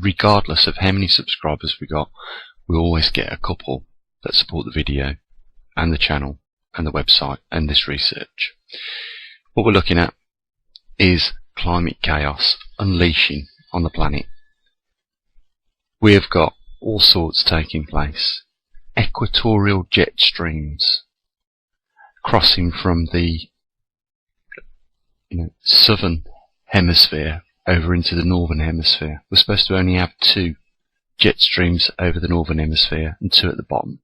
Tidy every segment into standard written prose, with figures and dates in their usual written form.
regardless of how many subscribers we got, we always get a couple that support the video and the channel and the website and this research. What we're looking at is climate chaos unleashing on the planet. We have got all sorts taking place. Equatorial jet streams crossing from the southern hemisphere over into the northern hemisphere. We're supposed to only have 2 jet streams over the northern hemisphere and 2 at the bottom.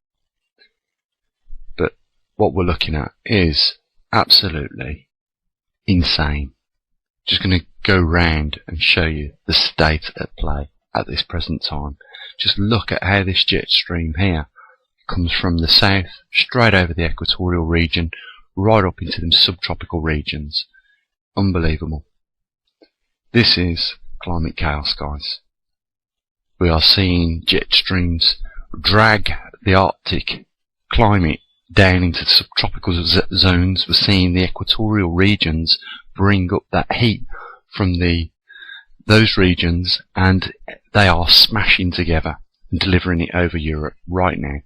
But what we're looking at is absolutely insane. Just going to go round and show you the state at play at this present time. Just look at how this jet stream here comes from the south straight over the equatorial region right up into them subtropical regions. Unbelievable. This is climate chaos, guys. We are seeing jet streams drag the Arctic climate down into subtropical zones. We're seeing the equatorial regions bring up that heat from those regions, and they are smashing together and delivering it over Europe right now.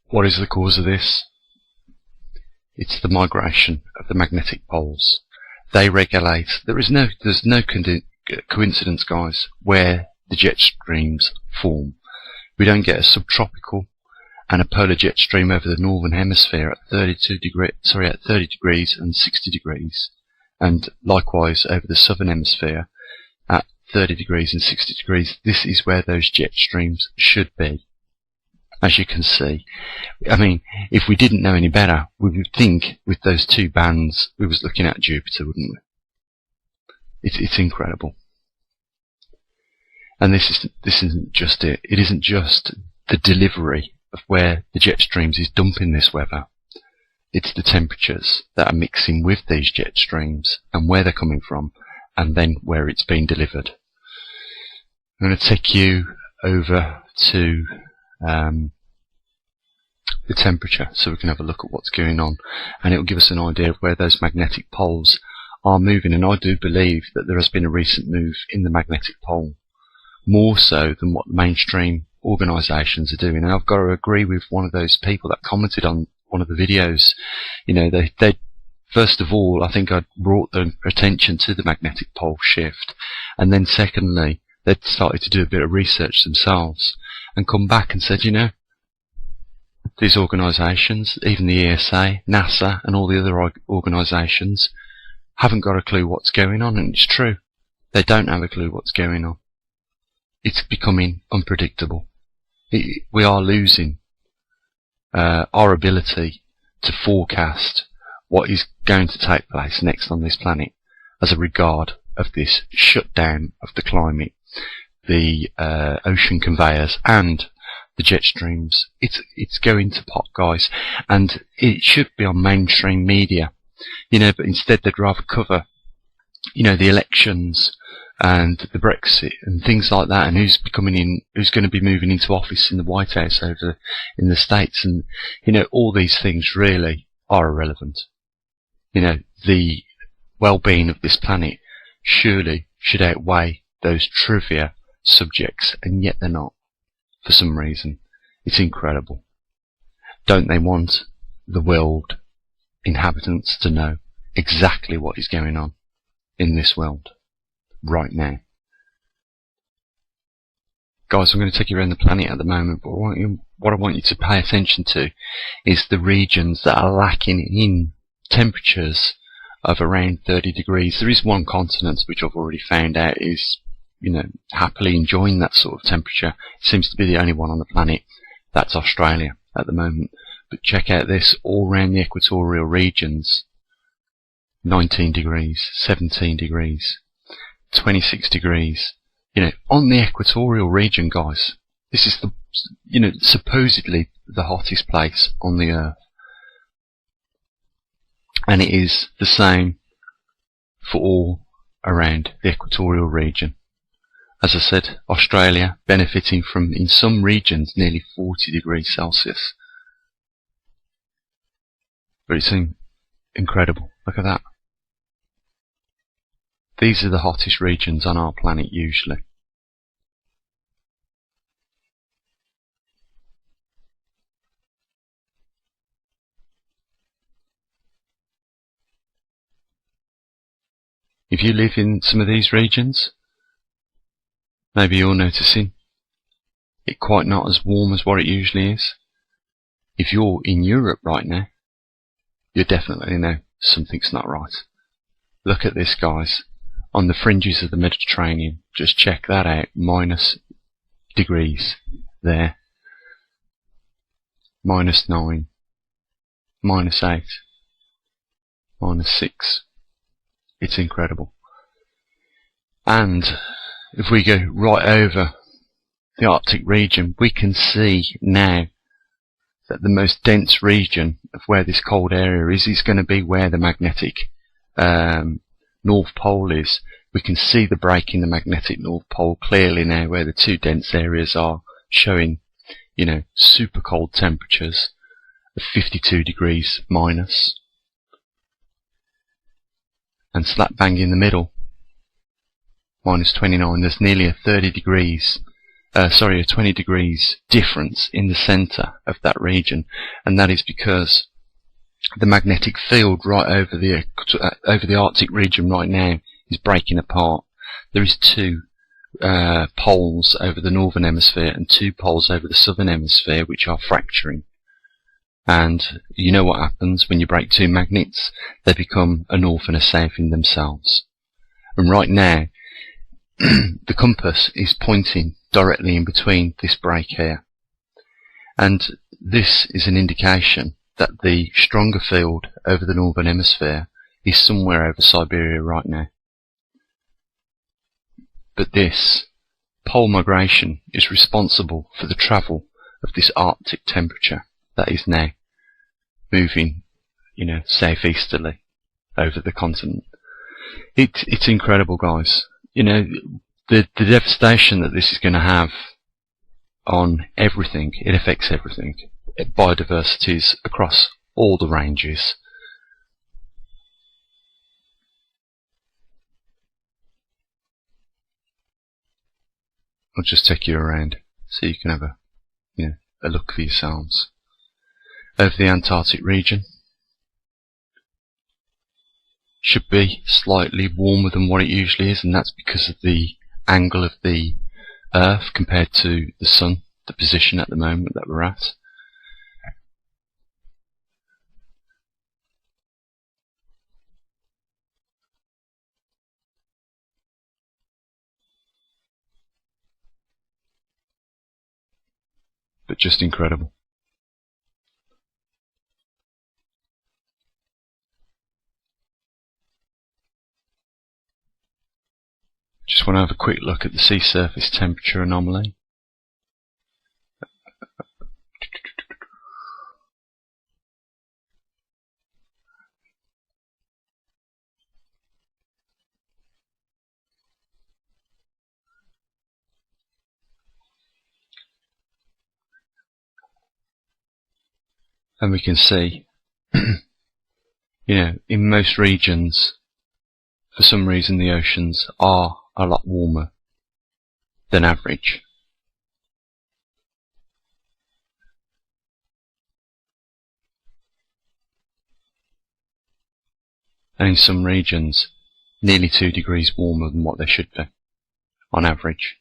What is the cause of this? It's the migration of the magnetic poles. They regulate. There's no coincidence, guys, where the jet streams form. We don't get a subtropical and a polar jet stream over the northern hemisphere at 30 degrees and 60 degrees, and likewise over the southern hemisphere at 30 degrees and 60 degrees. This is where those jet streams should be. As you can see, I mean, if we didn't know any better, we would think with those 2 bands we was looking at Jupiter, wouldn't we? It's incredible. And this isn't just it. It isn't just the delivery of where the jet streams is dumping this weather. It's the temperatures that are mixing with these jet streams and where they're coming from, and then where it's being delivered. I'm going to take you over to the temperature so we can have a look at what's going on, and it will give us an idea of where those magnetic poles are moving. And I do believe that there has been a recent move in the magnetic pole, more so than what the mainstream organisations are doing. And I've got to agree with one of those people that commented on one of the videos. They first of all, I think I brought their attention to the magnetic pole shift, and then secondly, they'd started to do a bit of research themselves and come back and said, these organisations, even the ESA, NASA and all the other organisations, haven't got a clue what's going on. And it's true, they don't have a clue what's going on. It's becoming unpredictable. We are losing our ability to forecast what is going to take place next on this planet as a regard of this shutdown of the climate, the ocean conveyors and the jet streams. It's going to pop, guys, and it should be on mainstream media, but instead they'd rather cover, the elections and the Brexit and things like that, and who's going to be moving into office in the White House over in the States, and all these things really are irrelevant. The well-being of this planet surely should outweigh those trivia subjects, and yet they're not. For some reason. It's incredible. Don't they want the world inhabitants to know exactly what is going on in this world right now? Guys, I'm going to take you around the planet at the moment, but what I want you to pay attention to is the regions that are lacking in temperatures of around 30 degrees. There is one continent which I've already found out is happily enjoying that sort of temperature. It seems to be the only one on the planet. That's Australia at the moment. But check out this, all around the equatorial regions, 19 degrees, 17 degrees, 26 degrees. On the equatorial region, guys, this is supposedly the hottest place on the earth. And it is the same for all around the equatorial region. As I said, Australia benefiting from, in some regions, nearly 40 degrees Celsius. But it's incredible. Look at that. These are the hottest regions on our planet usually. If you live in some of these regions, maybe you're noticing it quite not as warm as what it usually is. If you're in Europe right now, you definitely know something's not right. Look at this, guys. On the fringes of the Mediterranean, just check that out, minus degrees there. -9, -8, -6. It's incredible. And if we go right over the Arctic region, we can see now that the most dense region of where this cold area is going to be where the magnetic North Pole is. We can see the break in the magnetic North Pole clearly now, where the two dense areas are, showing, super cold temperatures of 52 degrees minus. And slap bang in the middle, -29, there's nearly a 20 degrees difference in the centre of that region, and that is because the magnetic field right over the Arctic region right now is breaking apart. There is two poles over the northern hemisphere and two poles over the southern hemisphere which are fracturing. And you know what happens when you break two magnets? They become a north and a south in themselves. And right now, the compass is pointing directly in between this break here. And this is an indication that the stronger field over the northern hemisphere is somewhere over Siberia right now. But this pole migration is responsible for the travel of this Arctic temperature that is now moving, southeasterly over the continent. It's incredible, guys. The devastation that this is going to have on everything, it affects everything. Biodiversities across all the ranges. I'll just take you around so you can have a look for yourselves. Over the Antarctic region, should be slightly warmer than what it usually is, and that's because of the angle of the Earth compared to the Sun, the position at the moment that we're at. But just incredible. Just want to have a quick look at the sea surface temperature anomaly. And we can see, in most regions, for some reason the oceans are a lot warmer than average. And in some regions, nearly 2 degrees warmer than what they should be, on average.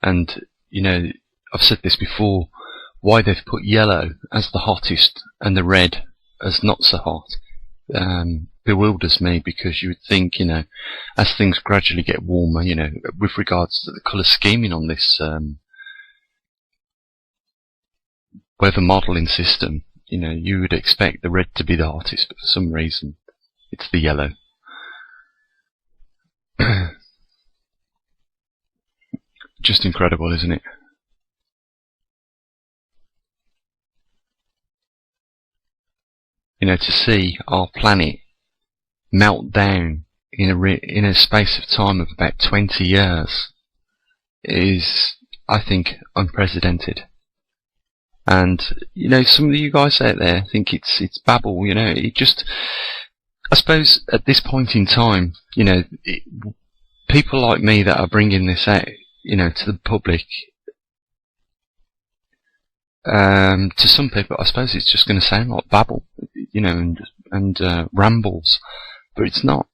And, I've said this before, why they've put yellow as the hottest and the red as not so hot bewilders me, because you would think, as things gradually get warmer, with regards to the colour scheming on this weather modelling system, you would expect the red to be the hottest, but for some reason it's the yellow. Just incredible, isn't it? To see our planet melt down in a space of time of about 20 years is, I think, unprecedented. And some of you guys out there think it's babble. I suppose at this point in time, people like me that are bringing this out, to the public, to some people, I suppose it's just going to sound like babble, and rambles, but it's not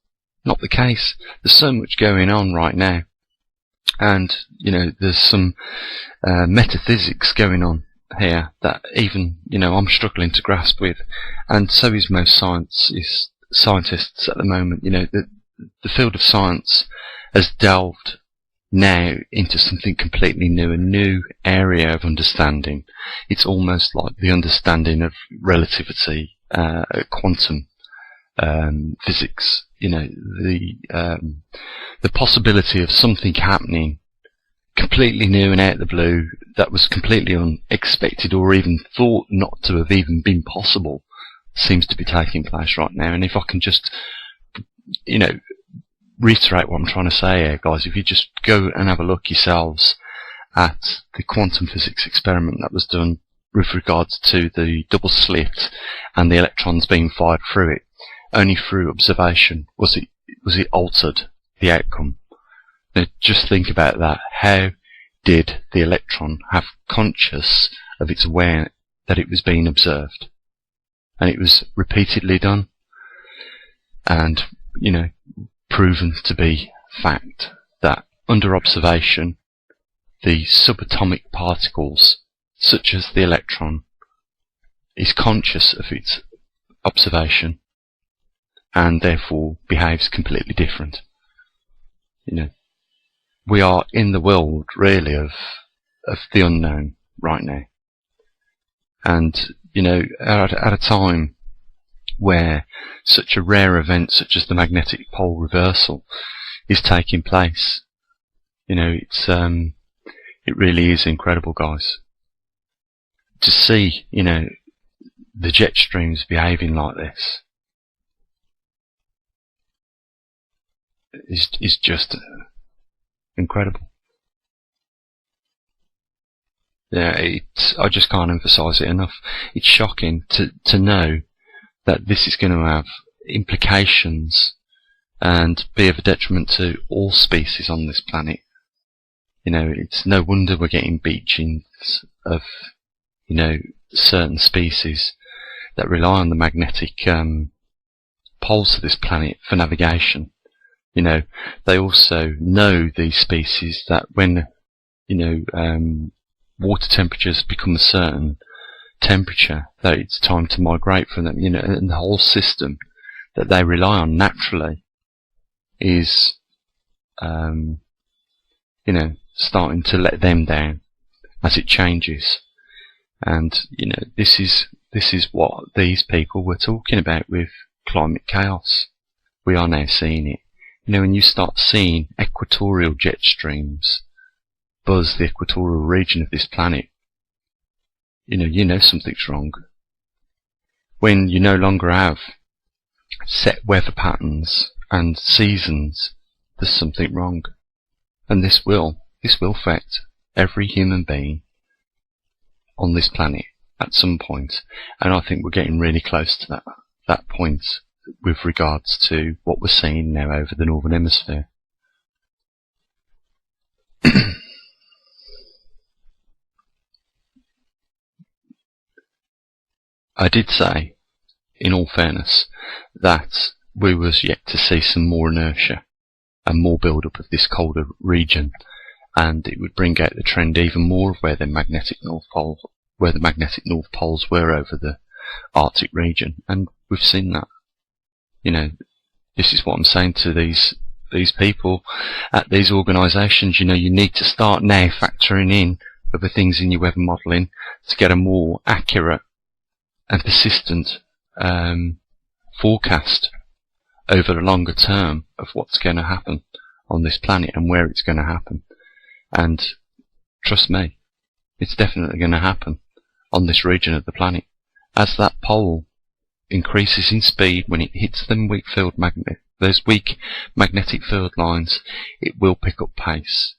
the case. There's so much going on right now, and there's some metaphysics going on here that even I'm struggling to grasp with, and so is most scientists at the moment. The field of science has delved now into something completely new, a new area of understanding. It's almost like the understanding of relativity, quantum physics. The possibility of something happening completely new and out of the blue that was completely unexpected or even thought not to have even been possible seems to be taking place right now. And if I can just, reiterate what I'm trying to say here, guys, if you just go and have a look yourselves at the quantum physics experiment that was done with regards to the double slit and the electrons being fired through it, only through observation was it altered the outcome. Now, just think about that. How did the electron have conscious of its awareness that it was being observed? And it was repeatedly done and, proven to be fact that under observation, the subatomic particles, such as the electron, is conscious of its observation and therefore behaves completely different. We are in the world, really, of the unknown right now. And, at a time where such a rare event such as the magnetic pole reversal is taking place, it really is incredible, guys. To see, the jet streams behaving like this is just incredible. Yeah, I just can't emphasize it enough. It's shocking to know that this is going to have implications and be of a detriment to all species on this planet. It's no wonder we're getting beachings of, certain species that rely on the magnetic poles of this planet for navigation. They also know, these species, that when, water temperatures become a certain temperature, that it's time to migrate from them, and the whole system that they rely on naturally is, starting to let them down as it changes. And, this is what these people were talking about with climate chaos. We are now seeing it. When you start seeing equatorial jet streams buzz the equatorial region of this planet, you know something's wrong. When you no longer have set weather patterns and seasons, there's something wrong. And this will affect every human being on this planet at some point. And I think we're getting really close to that point with regards to what we're seeing now over the Northern Hemisphere. I did say, in all fairness, that we was yet to see some more inertia and more build-up of this colder region, and it would bring out the trend even more of where the magnetic North Poles were over the Arctic region, and we've seen that. This is what I'm saying to these people at these organisations. You need to start now factoring in other things in your weather modelling to get a more accurate and persistent forecast over the longer term of what's going to happen on this planet and where it's going to happen. And trust me, it's definitely going to happen on this region of the planet. As that pole increases in speed, when it hits those weak magnetic field lines, it will pick up pace.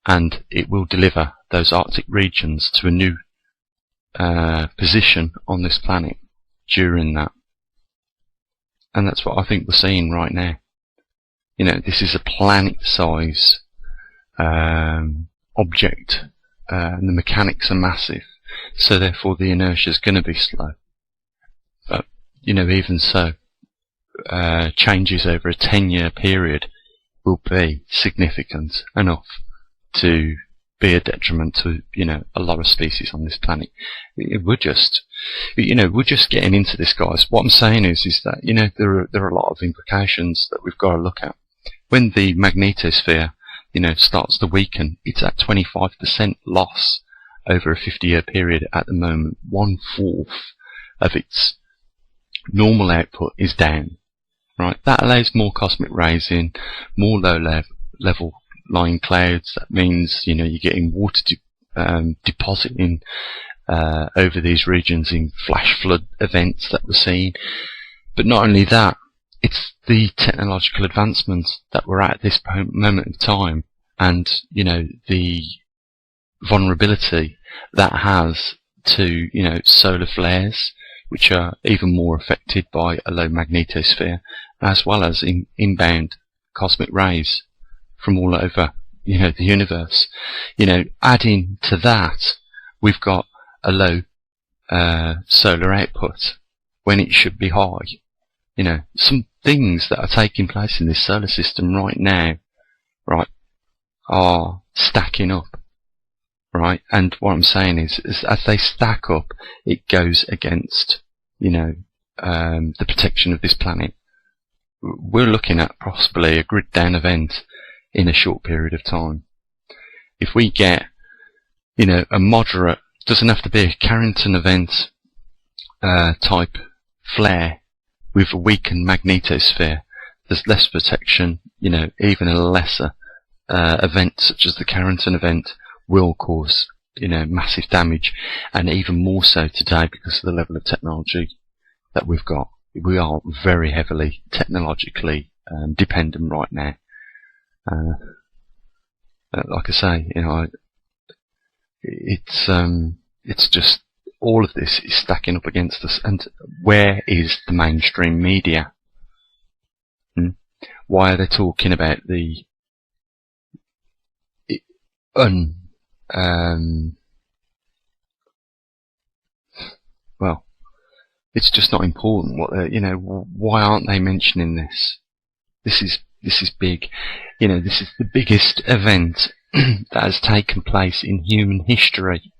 And it will deliver those Arctic regions to a new position on this planet during that. And that's what I think we're seeing right now. You know, this is a planet-size object, and the mechanics are massive, so therefore the inertia is going to be slow. But, you know, even so, changes over a 10-year period will be significant enough to be a detriment to, you know, a lot of species on this planet. We're just getting into this, guys. What I'm saying is that, you know, there are a lot of implications that we've got to look at. When the magnetosphere, you know, starts to weaken, it's at 25% loss over a 50-year period at the moment. 1/4 of its normal output is down. Right? That allows more cosmic rays in, more low-level lying clouds. That means, you know, you're getting water depositing over these regions in flash flood events that we're seeing. But not only that, it's the technological advancements that we're at this moment of time, and, you know, the vulnerability that has to, you know, solar flares, which are even more affected by a low magnetosphere, as well as inbound cosmic rays from all over, you know, the universe. You know, adding to that, we've got a low solar output when it should be high. You know, some things that are taking place in this solar system right now, right, are stacking up. Right, and what I'm saying is as they stack up, it goes against, you know, the protection of this planet. We're looking at possibly a grid down event in a short period of time. If we get, you know, a moderate, doesn't have to be a Carrington event type flare with a weakened magnetosphere, there's less protection. You know, even a lesser event such as the Carrington event will cause, you know, massive damage, and even more so today because of the level of technology that we've got. We are very heavily technologically dependent right now. Like I say, you know, it's just all of this is stacking up against us. And where is the mainstream media? Why are they talking about the well, it's just not important. What you know, why aren't they mentioning this? This is big. You know, this is the biggest event that has taken place in human history.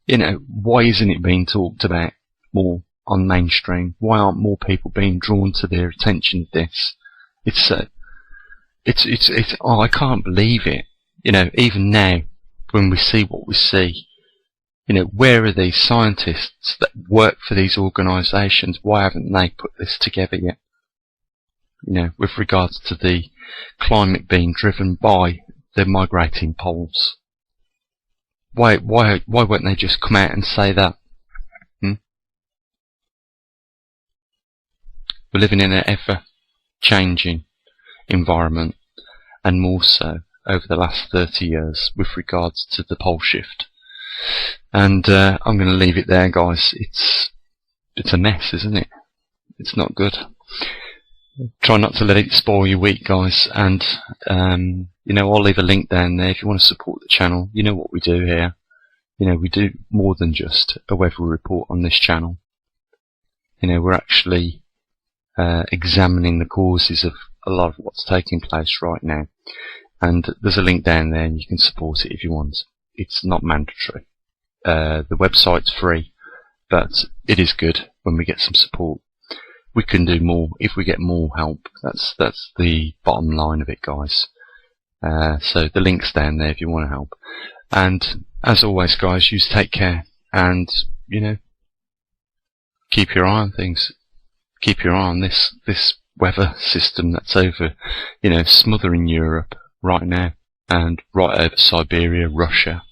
You know, why isn't it being talked about more on mainstream? Why aren't more people being drawn to their attention to this? Oh, I can't believe it. You know, even now, when we see what we see, you know, where are these scientists that work for these organisations? Why haven't they put this together yet? You know, with regards to the climate being driven by the migrating poles. Why won't they just come out and say that? We're living in an ever-changing environment, and more so over the last 30 years with regards to the pole shift. And I'm going to leave it there, guys. It's a mess, isn't it? It's not good. Try not to let it spoil your week, guys. And you know, I'll leave a link down there if you want to support the channel. You know what we do here. You know, we do more than just a weather report on this channel. You know, we're actually examining the causes of a lot of what's taking place right now. And there's a link down there and you can support it if you want. It's not mandatory. The website's free, but it is good when we get some support. We can do more if we get more help. That's the bottom line of it, guys. So the link's down there if you want to help. And as always, guys, you take care and, you know, keep your eye on things. Keep your eye on this weather system that's over, you know, smothering Europe right now, and right over Siberia, Russia,